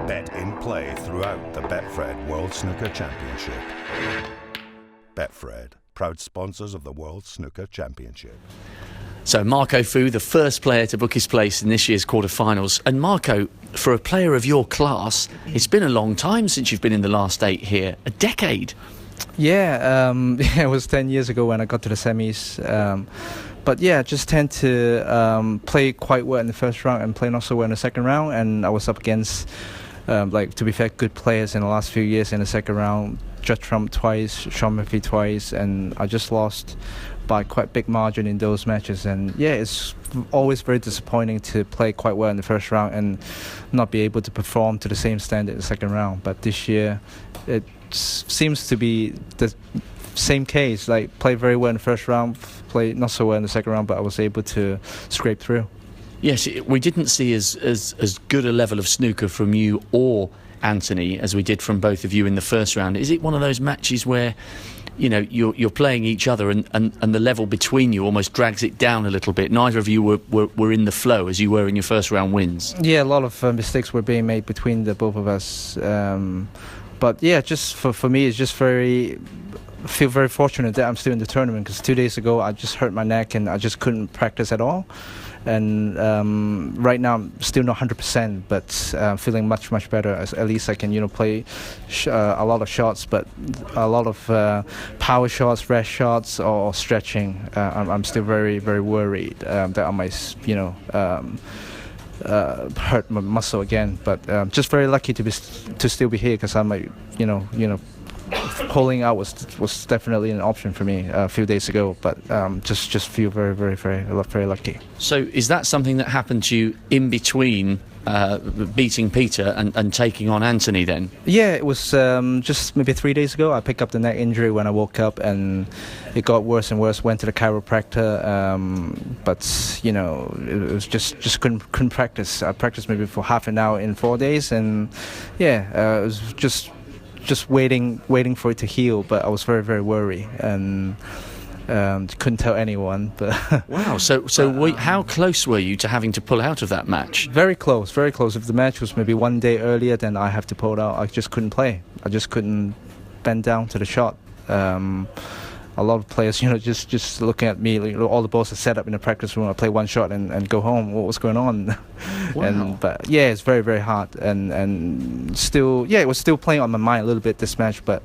Bet in play throughout the Betfred World Snooker Championship. Betfred, proud sponsors of the World Snooker Championship. So Marco Fu, the first player to book his place in this year's quarterfinals. And Marco, for a player of your class, it's been a long time since you've been in the last 8 here. A decade. Yeah, it was 10 years ago when I got to the semis. But yeah, just tend to play quite well in the first round and play not so well in the second round. And I was up against, to be fair, good players in the last few years in the second round. Judd Trump twice, Sean Murphy twice, and I just lost by quite big margin in those matches. And yeah, it's always very disappointing to play quite well in the first round and not be able to perform to the same standard in the second round. But this year, it seems to be the same case. Like, play very well in the first round, play not so well in the second round, but I was able to scrape through. Yes, we didn't see as good a level of snooker from you or Anthony as we did from both of you in the first round. Is it one of those matches where, you know, you're playing each other and the level between you almost drags it down a little bit? Neither of you were in the flow as you were in your first round wins. Yeah, a lot of mistakes were being made between the both of us. But yeah, just for me, it's just I feel very fortunate that I'm still in the tournament, because 2 days ago I just hurt my neck and I just couldn't practice at all. And right now I'm still not 100%, but feeling much better. At least I can, play a lot of shots, but a lot of power shots, rest shots, or stretching. I'm still very worried that I might, hurt my muscle again. But just very lucky to still be here, because I might, pulling out was definitely an option for me a few days ago, but just feel very lucky. So is that something that happened to you in between beating Peter and taking on Anthony then? Yeah, it was just maybe 3 days ago. I picked up the neck injury when I woke up, and it got worse and worse. Went to the chiropractor, but it was just couldn't practice. I practiced maybe for half an hour in 4 days, and it was just waiting for it to heal. But I was very worried, and couldn't tell anyone. But wow. So how close were you to having to pull out of that match? Very close. If the match was maybe 1 day earlier, then I have to pull out. I just couldn't play. I just couldn't bend down to the shot. A lot of players, just looking at me, all the balls are set up in the practice room. I play one shot and go home. What was going on? Wow. But yeah, it's very hard, and still, it was still playing on my mind a little bit, this match, but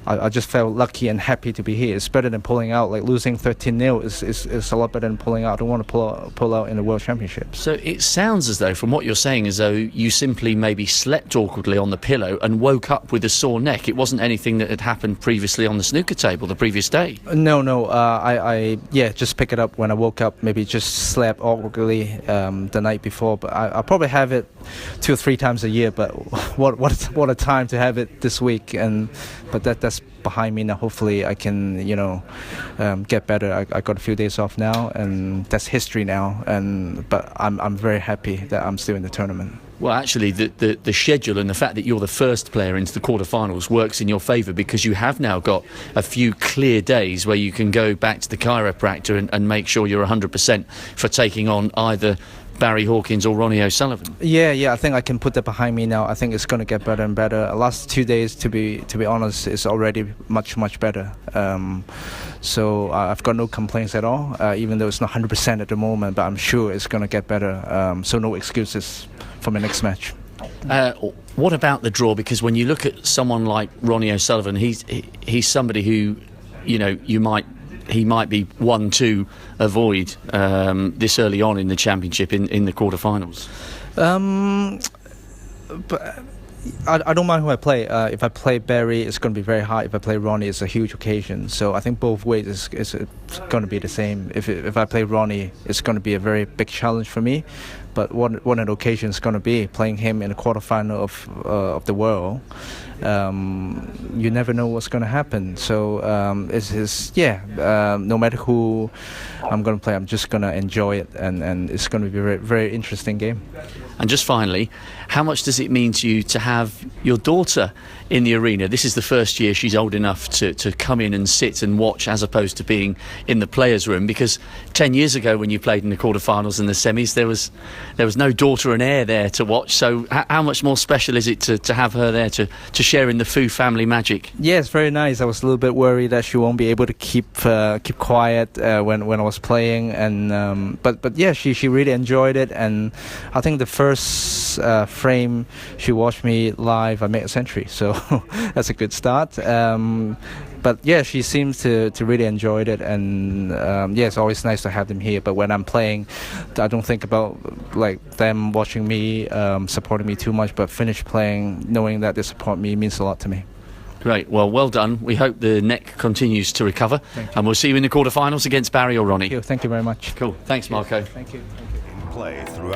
I just felt lucky and happy to be here. It's better than pulling out. Like, losing 13-0 is a lot better than pulling out. I don't want to pull out in the World Championship. So it sounds as though, from what you're saying, as though you simply maybe slept awkwardly on the pillow and woke up with a sore neck. It wasn't anything that had happened previously on the snooker table the previous day. No. I just pick it up when I woke up. Maybe just slept awkwardly the night before. But I probably have it 2 or 3 times a year. But what a time to have it this week. But that's behind me now. Hopefully I can get better. I got a few days off now, and that's history now. But I'm very happy that I'm still in the tournament. Well, actually, the schedule and the fact that you're the first player into the quarterfinals works in your favour, because you have now got a few clear days where you can go back to the chiropractor and make sure you're 100% for taking on either Barry Hawkins or Ronnie O'Sullivan. Yeah, I think I can put that behind me now. I think it's going to get better and better. The last 2 days, to be honest, is already much better. So I've got no complaints at all, even though it's not 100% at the moment, but I'm sure it's going to get better. So no excuses for my next match. What about the draw? Because when you look at someone like Ronnie O'Sullivan, he's somebody who, he might be one to avoid this early on in the championship in the quarterfinals. But I don't mind who I play. If I play Barry, it's going to be very hard. If I play Ronnie, it's a huge occasion. So I think both ways it's going to be the same. If I play Ronnie, it's going to be a very big challenge for me. But what an occasion is going to be, playing him in the quarterfinal of the world. You never know what's going to happen. So no matter who I'm going to play, I'm just going to enjoy it, and it's going to be a very interesting game. And just finally, how much does it mean to you to have your daughter in the arena? This is the first year she's old enough to come in and sit and watch, as opposed to being in the players' room. Because 10 years ago, when you played in the quarterfinals and the semis, there was no daughter and heir there to watch. So how much more special is it to have her there to share in the Fu family magic? Yeah, it's very nice. I was a little bit worried that she won't be able to keep quiet when I was playing, and but yeah, she really enjoyed it. And I think the first frame she watched me live, I made a century, so that's a good start. But yeah, she seems to really enjoyed it, and yeah, it's always nice to have them here. But when I'm playing, I don't think about like them watching me, supporting me too much. But finish playing, knowing that they support me means a lot to me. Great. Well done. We hope the neck continues to recover, and we'll see you in the quarterfinals against Barry or Ronnie. Thank you very much. Cool. Thanks, Marco. Thank you. In play throughout